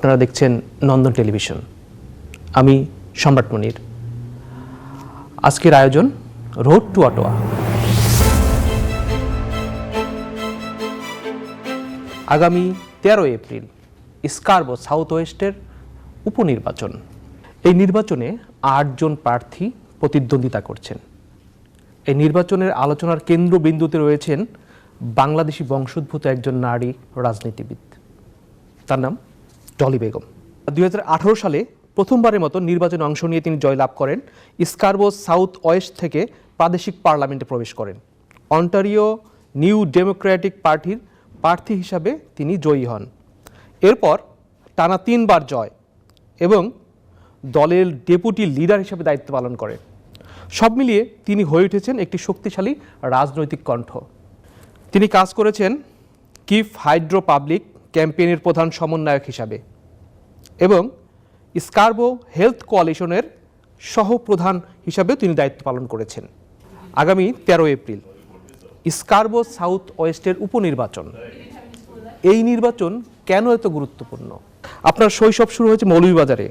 আপনারা দেখছেন নন্দন টেলিভিশন। আমি সম্রাট মনির। আজকের আয়োজন রোড টু অটোয়া। আগামী 13 এপ্রিল স্কারবো সাউথ ওয়েস্টের উপনির্বাচন। এই নির্বাচনে 8 জন প্রার্থী প্রতিদ্বন্দ্বিতা করছেন। এই নির্বাচনের আলোচনার কেন্দ্রবিন্দুতে রয়েছেন বাংলাদেশি বংশোদ্ভূত একজন নারী রাজনীতিবিদ, তার নাম ডলি বেগম। 2018 সালে প্রথমবারের মতো নির্বাচনে অংশ নিয়ে তিনি জয়লাভ করেন। স্কারবো সাউথ ওয়েস্ট থেকে প্রাদেশিক পার্লামেন্টে প্রবেশ করেন। অন্টারিও নিউ ডেমোক্রেটিক পার্টির প্রার্থী হিসাবে তিনি জয়ী হন। এরপর টানা 3 বার জয় এবং দলের ডেপুটি লিডার হিসেবে দায়িত্ব পালন করেন। সব মিলিয়ে তিনি হয়ে উঠেছেন একটি শক্তিশালী রাজনৈতিক কণ্ঠ। তিনি কাজ করেছেন কিফ হাইড্রো পাবলিক ক্যাম্পেইনের প্রধান সমন্বয়ক হিসাবে এবং স্কারবো হেলথ কোয়ালিশনের সহপ্রধান হিসাবেও তিনি দায়িত্ব পালন করেছেন। আগামী 13 এপ্রিল স্কারবো সাউথ ওয়েস্টের উপনির্বাচন। এই নির্বাচন কেন এত গুরুত্বপূর্ণ? আপনার শৈশব শুরু হয়েছে মৌলভীবাজারে,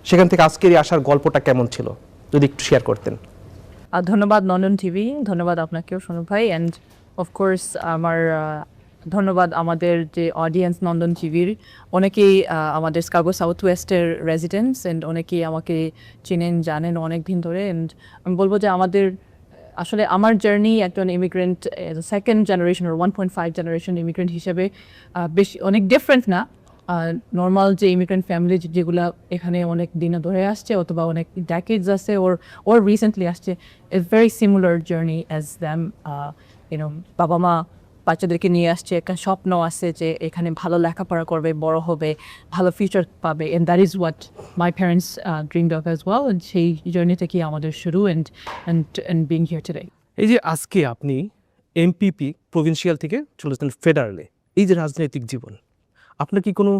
সেখান থেকে আজকের আসার গল্পটা কেমন ছিল যদি একটু শেয়ার করতেন। ধন্যবাদ নন্দন টিভি, ধন্যবাদ আপনাকেও সোনু ভাই, অ্যান্ড অফকোর্স আমার ধন্যবাদ আমাদের যে অডিয়েন্স নন্দন টিভির। অনেকেই আমাদের স্কারবো সাউথ ওয়েস্টের রেজিডেন্টস অ্যান্ড অনেকেই আমাকে চিনেন জানেন অনেক দিন ধরে। অ্যান্ড আমি বলবো যে আসলে আমার জার্নি একজন ইমিগ্রেন্ট, সেকেন্ড জেনারেশন ওর 1.5 জেনারেশন ইমিগ্রেন্ট হিসেবে বেশি অনেক ডিফারেন্ট না। নর্মাল যে ইমিগ্রেন্ট ফ্যামিলি যেগুলো এখানে অনেক দিনে ধরে আসছে অথবা অনেক ড্যাকেডস আছে ওর রিসেন্টলি আসছে, it's very similar journey as them. বাবা মা বাচ্চাদেরকে নিয়ে আসছে, একটা স্বপ্ন আছে যে এখানে ভালো লেখাপড়া করবে, বড় হবে, ভালো ফিউচার পাবে, and that is what my parents dreamed of as well. সেই জার্নি থেকে আমাদের শুরু অ্যান্ড বিং হিয়ার টুডে। এই যে আজকে আপনি এমপিপি প্রভিন্সিয়াল থেকে চলেছেন ফেডারেলে, এই যে রাজনৈতিক জীবন, আপনার কি কোনো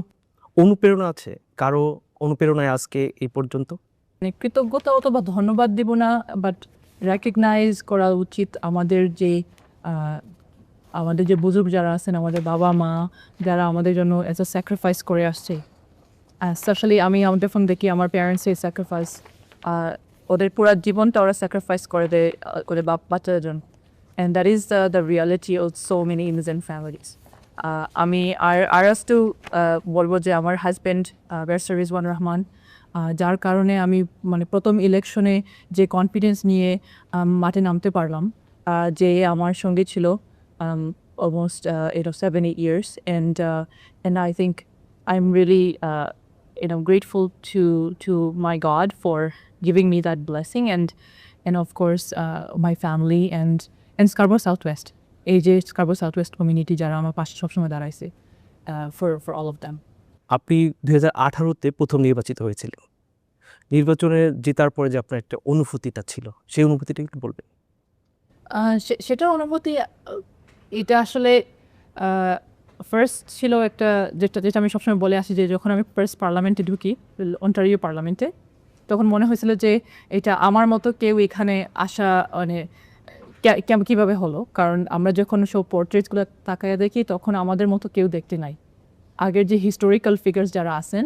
অনুপ্রেরণা আছে? কারো অনুপ্রেরণায় আজকে এই পর্যন্ত? কৃতজ্ঞতা অথবা ধন্যবাদ দিব না, বাট রেকগনাইজ করা উচিত আমাদের যে বুজুর্গ যারা আছেন, আমাদের বাবা মা যারা আমাদের জন্য এজ আ স্যাক্রিফাইস করে আসছে। স্পেশালি আমি আমাদের ফোন দেখি আমার প্যারেন্টসের স্যাক্রিফাইস, ওদের পুরো জীবনটা ওরা স্যাক্রিফাইস করে বাচ্চাদের জন্য, and that is the reality of so many immigrant families. আমি আর বলবো যে আমার হাজব্যান্ড ব্যারিস্টার রিজওয়ান রহমান, যার কারণে আমি প্রথম ইলেকশনে যে কনফিডেন্স নিয়ে মাঠে নামতে পারলাম, যে আমার সঙ্গে ছিল almost 7-8 years, and I think I'm really grateful to my God for giving me that blessing, and of course my family and Scarborough Southwest, এই যে Scarborough Southwest community যারা আমার পাশে সবসময় দাঁড়াইছে, for all of them. আপনি 2018-তে প্রথম নির্বাচিত হয়েছিলেন। নির্বাচনে জেতার পরে যে আপনার একটা অনুভূতিটা ছিল, সেই অনুভূতিটা একটু বলবেন? সেটার অনুভূতি এটা আসলে ফার্স্ট ছিল একটা যেটা আমি সবসময় বলে আসি, যে যখন আমি ফার্স্ট পার্লামেন্টে ঢুকি, অন্টারিও পার্লামেন্টে, তখন মনে হয়েছিল যে এটা আমার মতো কেউ এখানে আসা কীভাবে হলো। কারণ আমরা যখন সব পোর্ট্রেটসগুলো তাকাইয়া দেখি, তখন আমাদের মতো কেউ দেখতে নাই। আগের যে হিস্টোরিক্যাল ফিগার্স যারা আছেন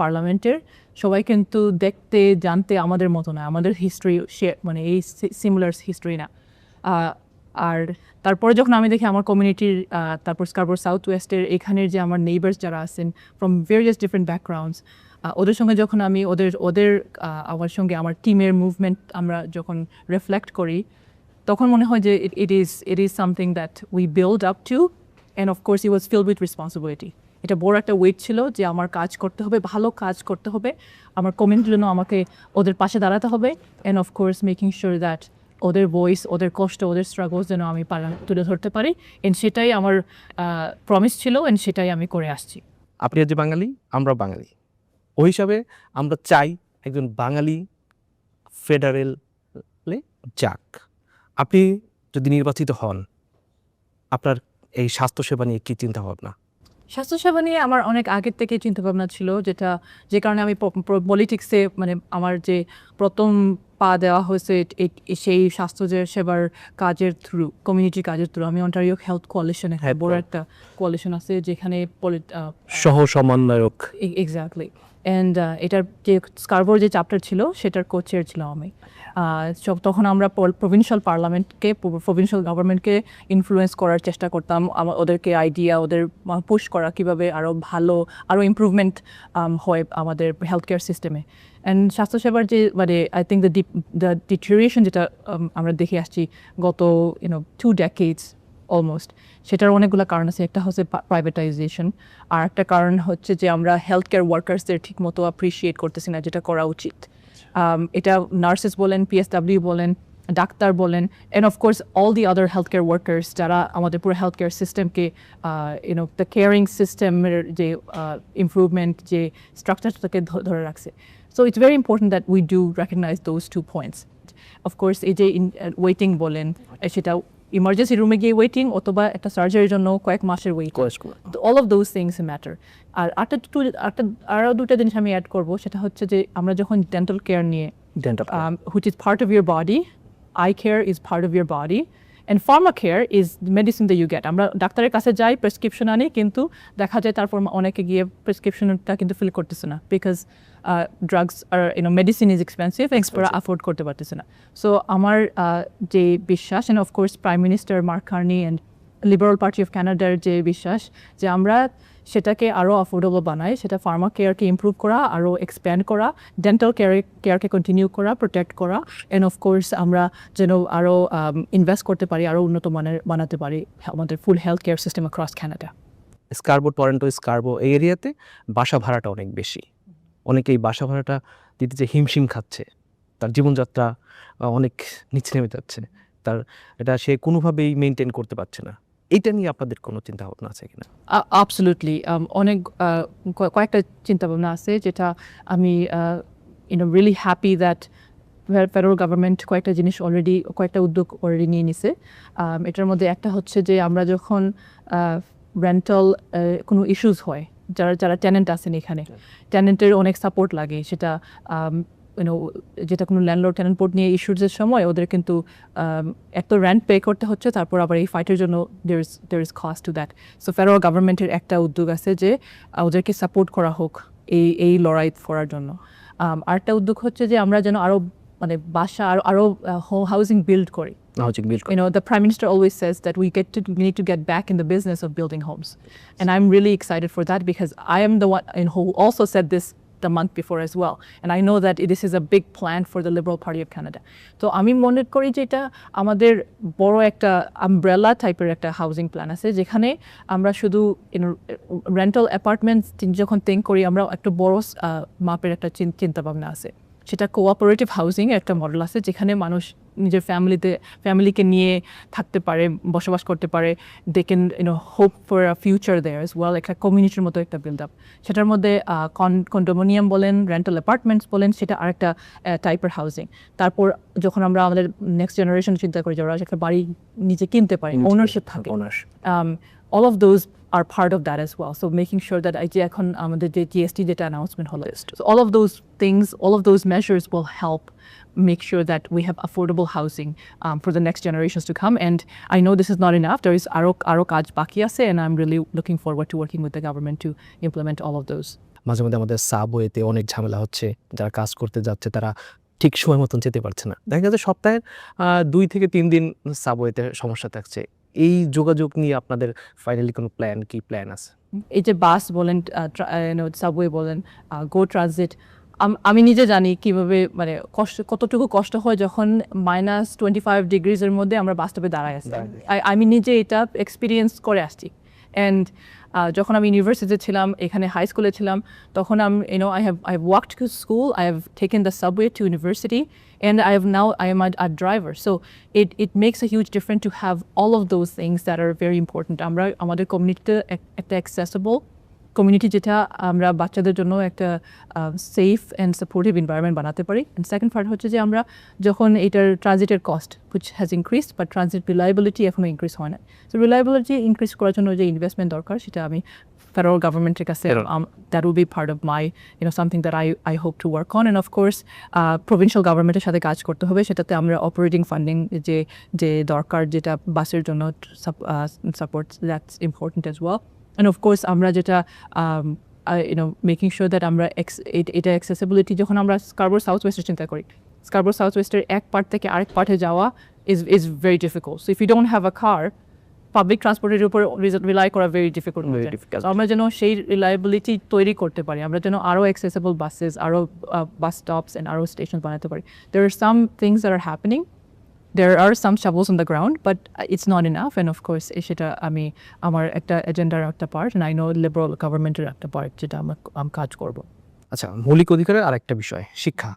পার্লামেন্টের, সবাই কিন্তু দেখতে জানতে আমাদের মতো না, আমাদের হিস্ট্রি এই সিমিলার হিস্ট্রি না। আর তারপরে যখন আমি দেখি আমার কমিউনিটির, তারপর স্কারবোরো সাউথ ওয়েস্টের এখানের যে আমার নেইবার্স যারা আছেন ফ্রম ভেরিয়াস ডিফারেন্ট ব্যাকগ্রাউন্ডস, ওদের সঙ্গে যখন আমি ওদের আমার সঙ্গে আমার টিমের মুভমেন্ট আমরা যখন রিফ্লেক্ট করি, তখন মনে হয় যে it is something that we build up to, and of course E was filled with responsibility. এটা বড় একটা ওয়েট ছিল যে আমার কাজ করতে হবে, ভালো কাজ করতে হবে, আমার কমিউনিটির জন্য আমাকে ওদের পাশে দাঁড়াতে হবে, and of course making sure that ওদের ভয়েস, ওদের কষ্ট, ওদের স্ট্রাগলস যেন আমি তুলে ধরতে পারি, এন্ড সেটাই আমার প্রমিস ছিল, এন্ড সেটাই আমি করে আসছি। আপনি যে বাঙালি, আমরা বাঙালি, ওই হিসাবে আমরা চাই একজন বাঙালি ফেডারেলে যাক। আপনি যদি নির্বাচিত হন, আপনার এই স্বাস্থ্যসেবা নিয়ে কী চিন্তা ভাবনা? স্বাস্থ্যসেবা নিয়ে আমার অনেক আগের থেকে চিন্তাভাবনা ছিল, যে কারণে আমি পলিটিক্সে মানে আমার যে প্রথম পা দেওয়া হয়েছে সেই স্বাস্থ্য সেবার কাজের থ্রু, কমিউনিটি কাজের থ্রু। আমি অন্টারিও হেলথ কোয়ালিশনে, বড় একটা কোয়ালিশন আছে যেখানে সহ সমন্বয়ক। এক্স্যাক্টলি। অ্যান্ড এটার যে স্কারবোর যে চ্যাপ্টার ছিল সেটার কোচেয়ার ছিলাম আমি। তখন আমরা প্রভিন্সিয়াল পার্লামেন্টকে, প্রভিন্সিয়াল গভর্নমেন্টকে ইনফ্লুয়েন্স করার চেষ্টা করতাম, ওদেরকে আইডিয়া, ওদের পুশ করা কীভাবে আরও ভালো, আরও ইমপ্রুভমেন্ট হয় আমাদের হেলথ কেয়ার সিস্টেমে। অ্যান্ড স্বাস্থ্যসেবার যে মানে আই থিঙ্ক দ্য ডিটেরিয়েশন যেটা আমরা দেখে আসছি গত 2 decades অলমোস্ট, সেটার অনেকগুলো কারণ আছে। একটা হচ্ছে প্রাইভেটাইজেশন, আর একটা কারণ হচ্ছে যে আমরা হেলথ কেয়ার ওয়ার্কার্সদের ঠিক মতো অ্যাপ্রিসিয়েট করতেছি না, যেটা করা উচিত। এটা নার্সেস বলেন, পিএসডাব্লিউ বলেন, ডাক্তার বলেন, and of course all the other health care workers যারা আমাদের পুরো হেলথ কেয়ার সিস্টেমকে দ্য কেয়ারিং সিস্টেমের যে ইমপ্রুভমেন্ট, যে স্ট্রাকচারটাকে ধরে রাখছে। So it's very important that we do recognise those 2 points. Of course এই যে ওয়েটিং বলেন, সেটা ইমার্জেন্সি রুমে গিয়ে ওয়েটিং অথবা একটা সার্জারির জন্য কয়েক মাসের waiting, all of those things matter. আর আরও 2টা জিনিস আমি অ্যাড করবো, সেটা হচ্ছে যে আমরা যখন ডেন্টাল কেয়ার নিয়ে, which is part of your body, eye care is part of your body, and pharma care is medicine the you get. আমরা ডাক্তারের কাছে যাই, প্রেসক্রিপশন আনি, কিন্তু দেখা যায় তারপর অনেকে গিয়ে প্রেসক্রিপশনটা কিন্তু ফিল করতেছে না, বিকজ ড্রাগস আর মেডিসিন ইজ এক্সপেন্সিভ, এক্সপোরা অ্যাফোর্ড করতে পারতেছে না। সো আমার যে বিশ্বাস, and of course prime minister Mark Carney and Liberal Party of ক্যানাডার যে বিশ্বাস, যে আমরা সেটাকে আরও অ্যাফোর্ডেবল বানাই, সেটা ফার্মা কেয়ারকে ইমপ্রুভ করা, আরও এক্সপ্যান্ড করা, ডেন্টাল কেয়ারকে কন্টিনিউ করা, প্রোটেক্ট করা, অ্যান্ড অফকোর্স আমরা যেন আরও ইনভেস্ট করতে পারি, আরও উন্নত মানের বানাতে পারি আমাদের full health care system across Canada. Toronto Scarborough এই এরিয়াতে বাসা ভাড়াটা অনেক বেশি, অনেকে এই বাসা ভাড়াটা দিতে যে হিমশিম খাচ্ছে, তার জীবনযাত্রা অনেক নিচে নেমে যাচ্ছে, এটা সে কোনোভাবেই মেনটেন করতে পারছে না। এইটা নিয়ে আপনাদের কোনো চিন্তা ভাবনা আছে কিনা? অ্যাবসলিউটলি, অনেক কয়েকটা চিন্তা ভাবনা আছে, যেটা আমি really happy that federal government কয়েকটা উদ্যোগ অলরেডি নিয়ে নিছে। এটার মধ্যে একটা হচ্ছে যে আমরা যখন রেন্টাল কোনো ইস্যুস হয়, যারা টেনেন্ট আছেন এখানে, টেনেন্টের অনেক সাপোর্ট লাগে, সেটা যেটা কোনো ল্যান্ডলর্ড টেনেন্ট বোর্ড নিয়ে ইস্যুজের সময় ওদের কিন্তু এত রেন্ট পে করতে হচ্ছে, তারপর আবার এই ফাইটের জন্য there is cost to that. So federal গভর্নমেন্টের একটা উদ্যোগ আছে যে ওদেরকে সাপোর্ট করা হোক এই লড়াই করার জন্য। আরেকটা উদ্যোগ হচ্ছে যে আমরা যেন আরও মানে বাসা আরও হাউজিং বিল্ড করি। The Prime Minister always says that we need to get back in the business of building homes. And I'm really excited for that, because I am the one who also said this the month before as well. And I know that this is a big plan for the Liberal Party of Canada. So আমি মনে করি যে এটা আমাদের বড় একটা umbrella টাইপের একটা হাউজিং প্ল্যান আছে, যেখানে আমরা শুধু রেন্টাল অ্যাপার্টমেন্টস যখন থিঙ্ক করি, আমরা একটা বড় মাপের একটা চিন্তা ভাবনা আছে। সেটা কোঅপারেটিভ হাউজিং একটা মডেল আছে, যেখানে মানুষ নিজের ফ্যামিলিকে নিয়ে থাকতে পারে, বসবাস করতে পারে। They can hope for a future there as well, একটা কমিউনিটির মতো একটা বিল্ড আপ। সেটার মধ্যে কন্ডোমিনিয়াম বলেন, রেন্টাল অ্যাপার্টমেন্টস বলেন, সেটা আরেকটা টাইপের হাউজিং। তারপর যখন আমরা আমাদের নেক্সট জেনারেশন চিন্তা করি, যারা একটা বাড়ি নিজে কিনতে পারে, ওনারশিপ থাকে, all of those are part of that as well. So making sure that এখন আমাদের যে GST যেটা announcement হলো, so all of those things, all of those measures will help make sure that we have affordable housing for the next generations to come. And I know this is not enough. There is aro কাজ বাকি আছে, and I'm really looking forward to working with the government to implement all of those. মাঝে মধ্যে আমাদের সাবওয়েতে অনেক ঝামেলা হচ্ছে, যারা কাজ করতে যাচ্ছে তারা ঠিক সময় মতন যেতে পারছে না। দেখা যাচ্ছে সপ্তাহে 2 থেকে 3 দিন সাবওয়েতে সমস্যা থাকছে। এই যোগাযোগ নিয়ে আপনাদের ফাইনালি কোনো প্ল্যান আছে? এই যে বাস বলেন, সাবওয়ে বলেন, গো ট্রানজিট, আমি নিজে জানি কিভাবে মানে কতটুকু কষ্ট হয় যখন -25 ডিগ্রিজের মধ্যে আমরা বাস স্টপে দাঁড়ায় আছি। আমি নিজে এটা এক্সপিরিয়েন্স করে আসছি। অ্যান্ড যখন আমি ইউনিভার্সিটিতে ছিলাম, এখানে হাই স্কুলে ছিলাম, তখন I have walked to school, I have taken the subway to university, and I am a driver. So it makes a huge difference to have all of those things that are very important. আমরা আমাদের কমিউনিটিতে একটা accessible community, যেটা আমরা বাচ্চাদের জন্য একটা safe and supportive environment বানাতে পারি। অ্যান্ড সেকেন্ড পার্ট হচ্ছে যে আমরা যখন এটার ট্রানজিটের cost which has increased, but transit reliability এখনও ইনক্রিজ হয় না। সো রিলায়েবিলিটি ইনক্রিজ করার জন্য যে ইনভেস্টমেন্ট দরকার, সেটা আমি federal government that will be part of my something that I hope to work on, and of course provincial governmenটের সাথে কাজ করতে হবে সেটাতে আমরা অপারেটিং ফান্ডিং যে দরকার যেটা বাসের জন্য support that's important as well, and of course আমরা যেটা making sure that আমরা এটা accessibility যখন আমরা স্কারবোরো সাউথ ওয়েস্টের চিন্তা করি স্কারবোরো সাউথ ওয়েস্টের এক পার্ট থেকে আরেক পার্টে যাওয়া is very difficult, so if you don't have a car public ট্রান্সপোর্টের উপর রিলাই করা ভেরি ডিফিকাল্ট আমরা যেন সেই রিলায়েবিলিটি তৈরি করতে পারি আমরা যেন আরও অ্যাক্সেসেবল বাসেস আরও বাস স্টপস অ্যান্ড আরও স্টেশন বানাতে পারি there are some things that are happening, there are some shovels on the ground, but it's not enough, and of course সেটা আমি আমার একটা এজেন্ডার একটা part, and I know liberal গভর্নমেন্টের একটা পার্ট যেটা আমি কাজ করব। আচ্ছা, মৌলিক অধিকারের আরেকটা বিষয় শিক্ষা,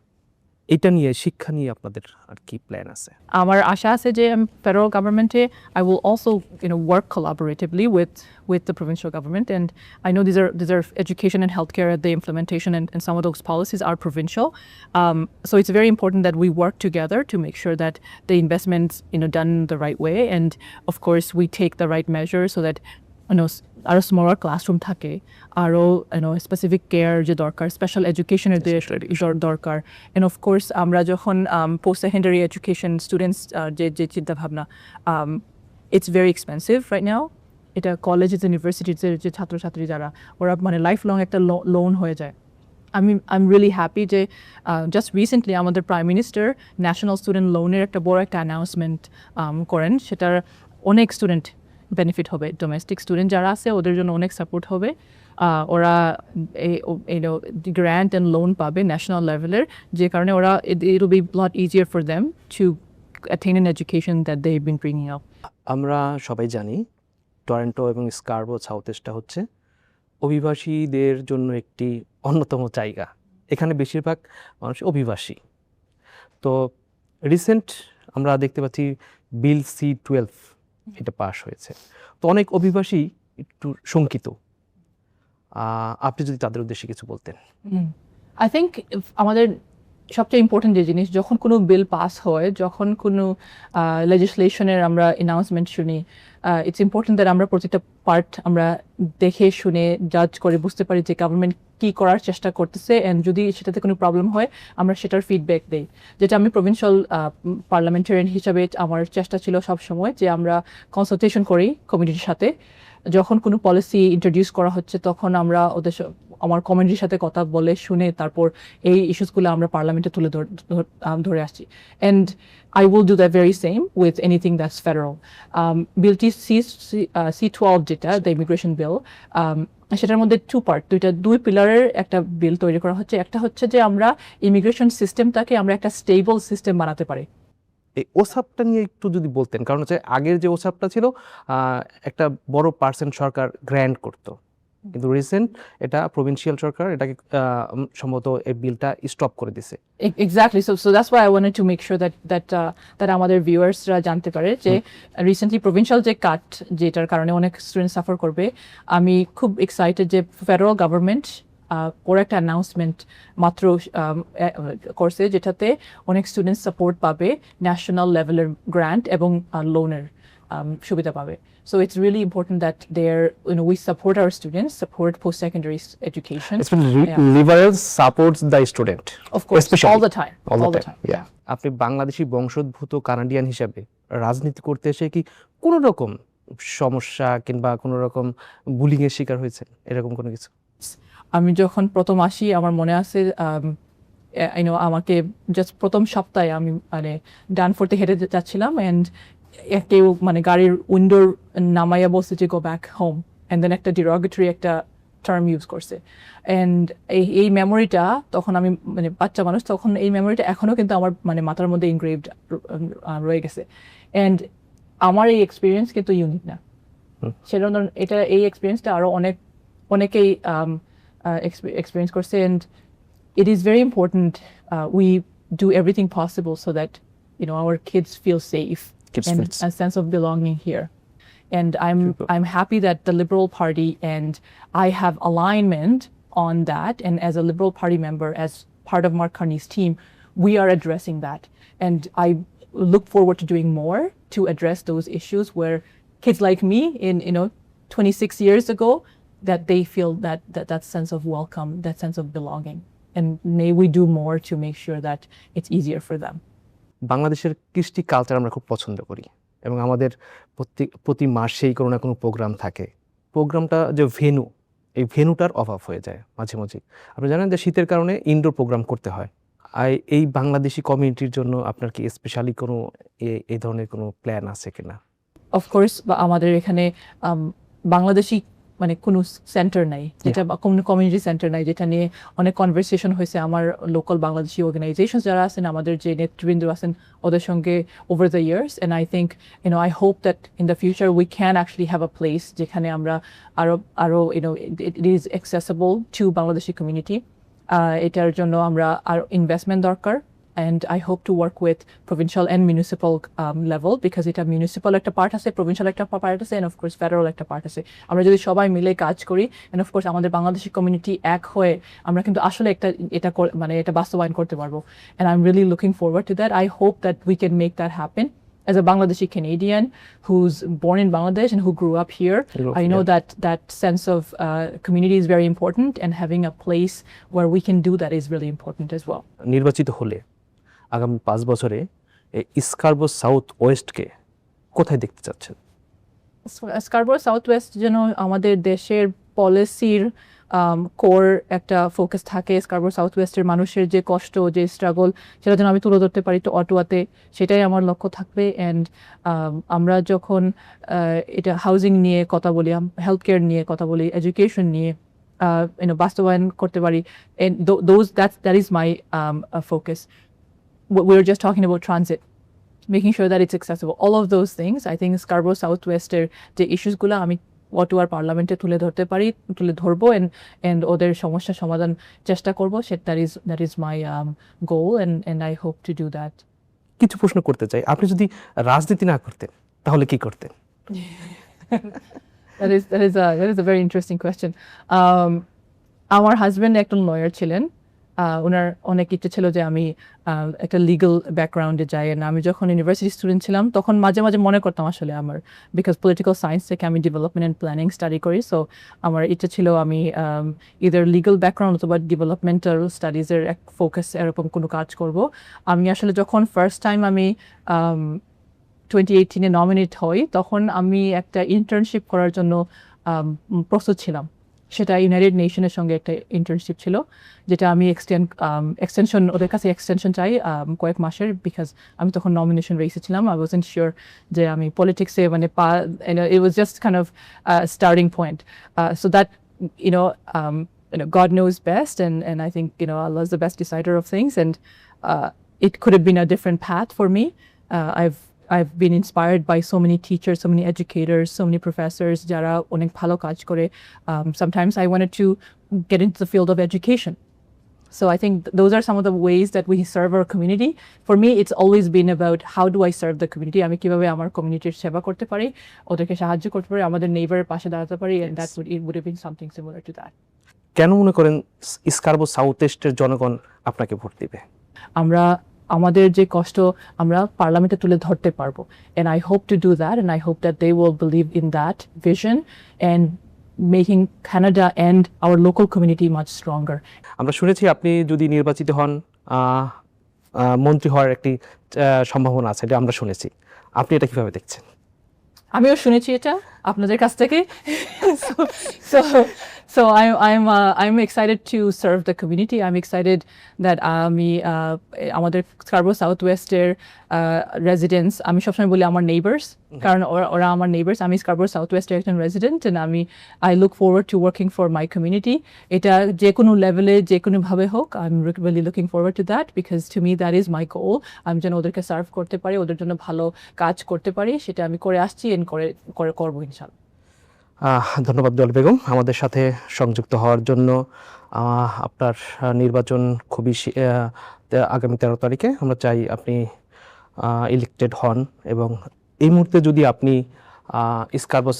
এটা নিয়ে শিক্ষা নিয়ে আপনাদের আর কি প্ল্যান আছে? আমার আশা আছে যে federal গভর্নমেন্টে I will also work collaboratively with the provincial government, and I know these are education and healthcare, the implementation and some of those policies are provincial, so it's very important that we work together to make sure that the investments done the right way, and of course we take the right measures so that আরও smaller classroom থাকে আরও specific care যে দরকার special এডুকেশনের যে দরকার, and of course আমরা যখন পোস্ট সেকেন্ডারি এডুকেশন স্টুডেন্টস যে চিন্তাভাবনা it's very expensive right now, এটা কলেজেস ইউনিভার্সিটিজের যে ছাত্রছাত্রী যারা ওরা লাইফ লং একটা লোন হয়ে যায়। I'm really happy যে জাস্ট রিসেন্টলি আমাদের প্রাইম মিনিস্টার ন্যাশনাল স্টুডেন্ট লোনের একটা বড় একটা অ্যানাউন্সমেন্ট করেন, সেটার অনেক স্টুডেন্ট বেনিফিট হবে, ডোমেস্টিক স্টুডেন্ট যারা আছে ওদের জন্য অনেক সাপোর্ট হবে, ওরা গ্র্যান্ট অ্যান্ড লোন পাবে ন্যাশনাল লেভেলের, যে কারণে ওরা it will be a lot easier for them to attain an education that they've been bringing up. আমরা সবাই জানি টরন্টো এবং স্কারবোরো সাউথ ওয়েস্টটা হচ্ছে অভিবাসীদের জন্য একটি অন্যতম জায়গা, এখানে বেশিরভাগ মানুষ অভিবাসী। তো রিসেন্ট আমরা দেখতে পাচ্ছি বিল C-12 এটা পাস হয়েছে, তো অনেক অভিবাসী একটু শঙ্কিত, আপনি যদি তাদের উদ্দেশ্যে কিছু বলতেন। আই থিঙ্ক আমাদের সবচেয়ে ইম্পর্টেন্ট যে জিনিস যখন কোনো বিল পাস হয়, যখন কোনো লেজিসলেশনের আমরা অ্যানাউন্সমেন্ট শুনি, ইটস ইম্পর্টেন্ট দ্যাট আমরা প্রত্যেকটা পার্ট আমরা দেখে শুনে জাজ করে বুঝতে পারি যে গভর্নমেন্ট কী করার চেষ্টা করতেছে, অ্যান্ড যদি সেটাতে কোনো প্রবলেম হয় আমরা সেটার ফিডব্যাক দিই। যেটা আমি প্রভিন্সিয়াল পার্লামেন্টারিয়ান হিসাবে আমার চেষ্টা ছিল সবসময় যে আমরা কনসালটেশন করি কমিউনিটির সাথে, যখন কোনো পলিসি ইন্ট্রোডিউস করা হচ্ছে তখন আমরা ওদের আমার কমিউনিটির সাথে কথা বলে শুনে তারপর এই ইস্যুসগুলো আমরা পার্লামেন্টে তুলে ধরে আসছি, and I will do that very same with anything that's federal. বিলটি C-12 যেটা দ্য ইমিগ্রেশন বিল, সেটার মধ্যে দুই পিলারের একটা বিল তৈরি করা হচ্ছে। একটা হচ্ছে যে আমরা ইমিগ্রেশন সিস্টেমটাকে আমরা একটা স্টেবল সিস্টেম বানাতে পারি। এই ওসাপটা নিয়ে একটু যদি বলতেন, কারণ হচ্ছে আগের যে ওসাপটা ছিল একটা বড় পার্সেন্ট সরকার গ্র্যান্ট করতো, কিন্তু রিসেন্ট এটা প্রভিন্সিয়াল সরকার এটাকে সম্ভবত এই বিলটা স্টপ করে দিছে। Exactly, so that's why I wanted to make sure that আমাদের ভিউয়ার্সরা জানতে পারে যে রিসেন্টলি প্রভিন্সিয়াল যে কাট যেটার কারণে অনেক স্টুডেন্ট সাফার করবে, আমি খুব এক্সাইটেড যে ফেডারেল গভর্নমেন্ট ওর একটা অ্যানাউন্সমেন্ট মাত্র করছে যেটাতে অনেক স্টুডেন্ট সাপোর্ট পাবে, ন্যাশনাল লেভেলের গ্র্যান্ট এবং লোনের সুবিধা পাবে। So it's really important that we support our students, support post-secondary education. Liberal supports the student. Of course, all the time. Yeah. আপনি বাংলাদেশি বংশোদ্ভূত কানাডিয়ান হিসাবে রাজনীতি করতে এসে কি কোনো রকম সমস্যা কিংবা কোনো রকম বুলিং এর শিকার হয়েছে, এরকম কোনো কিছু? আমি যখন প্রথম আসি আমার মনে আছে আমাকে জাস্ট প্রথম সপ্তাহে আমি ডানফোর্টে হেঁটে যাচ্ছিলাম, অ্যান্ড কেউ গাড়ির উইন্ডোর নামাইয়া বলছে যে go back home, and then একটা ডিরোগেটরি একটা টার্ম ইউজ করছে, অ্যান্ড এই মেমোরিটা তখন আমি বাচ্চা মানুষ, তখন এই মেমোরিটা এখনও কিন্তু আমার মাথার মধ্যে ইনগ্রেভড রয়ে গেছে, অ্যান্ড আমার এই এক্সপিরিয়েন্স কিন্তু ইউনিক না, সেজন্য এই এক্সপিরিয়েন্সটা আরও অনেকেই experience করছে, and it is very important we do everything possible so that our kids feel safe and a sense of belonging here, and I'm happy that the Liberal Party and I have alignment on that, and as a Liberal Party member, as part of Mark Carney's team, we are addressing that, and I look forward to doing more to address those issues where kids like me in 26 years ago that they feel that sense of welcome, that sense of belonging. And may we do more to make sure that it's easier for them. বাংলাদেশের কৃষ্টি culture আমরা খুব পছন্দ করি এবং আমাদের প্রতি মাসেই কোনো না কোনো প্রোগ্রাম থাকে। প্রোগ্রামটা যে ভেন্যু, এই ভেন্যুটার অভাব হয়ে যায় মাঝে মাঝে। আপনি জানেন যে শীতের কারণে ইনডোর প্রোগ্রাম করতে হয়। এই বাংলাদেশি কমিউনিটির জন্য আপনার কি স্পেশালি কোনো এই ধরনের কোনো প্ল্যান আছে কিনা? Of course, আমাদের এখানে বাংলাদেশি মানে কোনো সেন্টার নাই, যেটা কোনো কমিউনিটি সেন্টার নাই, যেটা নিয়ে অনেক কনভারসেশন হয়েছে আমার লোকাল বাংলাদেশি অর্গানাইজেশন যারা আছেন, আমাদের যে নেতৃবৃন্দ আছেন ওদের সঙ্গে over the years. And I think I hope that in the future we can actually have a place যেখানে আমরা আরো it is accessible to Bangladeshi community. এটার জন্য আমরা আরো ইনভেস্টমেন্ট দরকার। And I hope to work with provincial and municipal level, because এটা municipal একটা part আছে, provincial একটা part আছে, and of course federal একটা part আছে। আমরা যদি সবাই মিলে কাজ করি, and of course আমাদের বাংলাদেশি কমিউনিটি এক হয়ে আমরা কিন্তু আসলে এটা বাস্তবায়ন করতে পারবো। And I'm really looking forward to that. I hope that we can make that happen. As a Bangladeshi Canadian who's born in Bangladesh and who grew up here, I know that sense of community is very important, and having a place where we can do that is really important as well. নির্বাচিত হলে আগামী 5 বছরে স্কারবো south ওয়েস্টকে কোথায় দেখতে চাচ্ছেন? স্কারবো south West যেন আমাদের দেশের পলিসির কোর একটা ফোকাস থাকে। স্কারবো সাউথ ওয়েস্টের মানুষের যে কষ্ট, যে স্ট্রাগল, সেটা যেন আমি তুলে ধরতে পারি তো অটোয়াতে, সেটাই আমার লক্ষ্য থাকবে। অ্যান্ড আমরা যখন এটা হাউজিং নিয়ে কথা বলি, হেলথ কেয়ার নিয়ে কথা বলি, এডুকেশন নিয়ে বাস্তবায়ন করতে পারি, and that is my focus. We're just talking about transit, making sure that it's accessible. All of those things, I think Scarborough Southwest-এর যে ইস্যুসগুলো আমি অটোয়ার পার্লামেন্টে তুলে ধরবো and ওদের সমস্যা সমাধান চেষ্টা করবো। that is my goal, and I hope to do that. কিছু প্রশ্ন করতে চাই, আপনি যদি রাজনীতি না করতেন তাহলে কি করতেন? That is a very interesting question. আমার হাজবেন্ড একজন লয়ার ছিলেন। ওনার অনেক ইচ্ছে ছিল যে আমি একটা লিগাল ব্যাকগ্রাউন্ডে যাই। আর আমি যখন ইউনিভার্সিটি স্টুডেন্ট ছিলাম তখন মাঝে মাঝে মনে করতাম আসলে আমার, বিকজ পলিটিক্যাল সায়েন্স থেকে আমি ডেভেলপমেন্ট অ্যান্ড প্ল্যানিং স্টাডি করি, সো আমার ইচ্ছে ছিল আমি ইদার লিগাল ব্যাকগ্রাউন্ড অথবা ডেভেলপমেন্টাল স্টাডিজের এক ফোকাস এরকম কোনো কাজ করব। আমি আসলে যখন ফার্স্ট টাইম আমি 2018-এ নমিনেট হই, তখন আমি একটা ইন্টার্নশিপ করার জন্য প্রস্তুত ছিলাম। সেটা ইউনাইটেড নেশনের সঙ্গে একটা ইন্টার্নশিপ ছিল, যেটা আমি এক্সটেনশন ওদের কাছে এক্সটেনশন চাই কয়েক মাসের, বিকজ আমি তখন নমিনেশন রেসে ছিলাম। আই ওয়াজন্ট শিওর যে আমি পলিটিক্সে it was just kind of starting point. So that God knows best, and I think Allah is the best decider of things, and it could have been a different path for me. I've been inspired by so many teachers, so many educators, so many professors jara onek bhalo kaj kore. Sometimes I wanted to get into the field of education. So I think those are some of the ways that we serve our community. For me, it's always been about how do I serve the community? Ami kibabe amar communityr seba korte pari, oderke sahajjo korte pari, amader neighbor pashe darate pari, and it would have been something similar to that. কেন মনে করেন স্কারবো south ওয়েস্টের জনগণ আপনাকে vote দিবে? আমাদের যে কষ্ট আমরা পার্লামেন্টে তুলে ধরতে পারবো, and I hope to do that, and I hope that they will believe in that vision and making Canada and our local community much stronger. আমরা শুনেছি আপনি যদি নির্বাচিত হন মন্ত্রী হওয়ার একটি সম্ভাবনা আছে, এটা আমরা শুনেছি। আপনি এটা কিভাবে দেখছেন? আমিও শুনেছি এটা আপনাদের কাছ থেকে। So I'm excited to serve the community. I'm excited that আমাদের স্কারবো সাউথ ওয়েস্টের residents, আমি সবসময় বলি আমার neighbors, কারণ ওরা আমার neighbors। আমি স্কারবো সাউথ ওয়েস্টের একজন resident, and I look forward to working for my community. এটা যে কোনো লেভেলে যে কোনো ভাবে হোক, I'm really looking forward to that, because to me that is my goal. আমি যেন ওদেরকে সার্ভ করতে পারি, ওদের জন্য ভালো কাজ করতে পারি, সেটা আমি করে আসছি and করবো ইনশাআল্লাহ। ধন্যবাদ ডলি বেগম আমাদের সাথে সংযুক্ত হওয়ার জন্য। আপনার নির্বাচন খুবই আগামী 13 তারিখে, আমরা চাই আপনি ইলেক্টেড হন, এবং এই মুহূর্তে যদি আপনি স্কারবো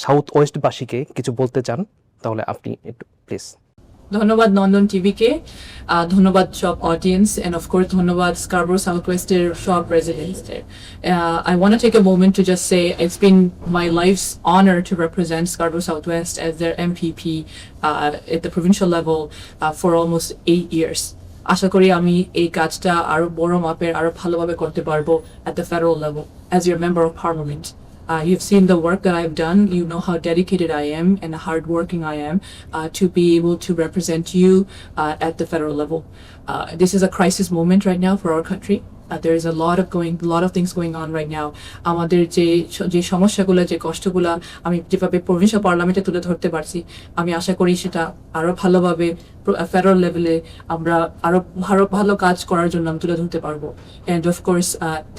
সাউথ ওয়েস্টবাসীকে কিছু বলতে চান তাহলে আপনি একটু প্লিজ। ধন্যবাদ নন্দন টিভিকে, ধন্যবাদ সব অডিয়েন্স, and of course ধন্যবাদ Scarborough Southwest-এর সব residents-দের. I want to take a moment to just say it's been my life's honor to represent Scarborough Southwest as their MPP at the provincial level for almost 8 years. আশা করি আমি এই কাজটা আরো বড় মাপের আরো ভালোভাবে করতে পারবো at the federal level as your member of parliament. You've seen the work that I've done. You know how dedicated I am and hardworking I am to be able to represent you at the federal level. This is a crisis moment right now for our country. There is a lot of things going on right now. আমাদের যে সমস্যাগুলো যে কষ্টগুলো আমি যেভাবে provincial পার্লামেন্টে তুলে ধরতে পারছি, আমি আশা করি সেটা আরো ভালোভাবে ফেডারেল লেভেলে আমরা আরো ভালো কাজ করার জন্য আমি তুলে ধরতে পারবো. And of course,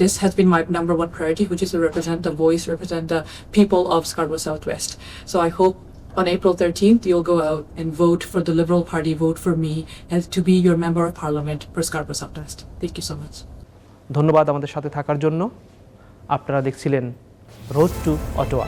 this has been my number one priority, which is to represent the voice, represent the people of Scarborough Southwest. So I hope on April 13th, you'll go out and vote for the Liberal Party, vote for me, and to be your member of parliament for Scarborough Southwest. Thank you so much. ধন্যবাদ আমাদের সাথে থাকার জন্য। আপনারা দেখছিলেন road two Ottawa.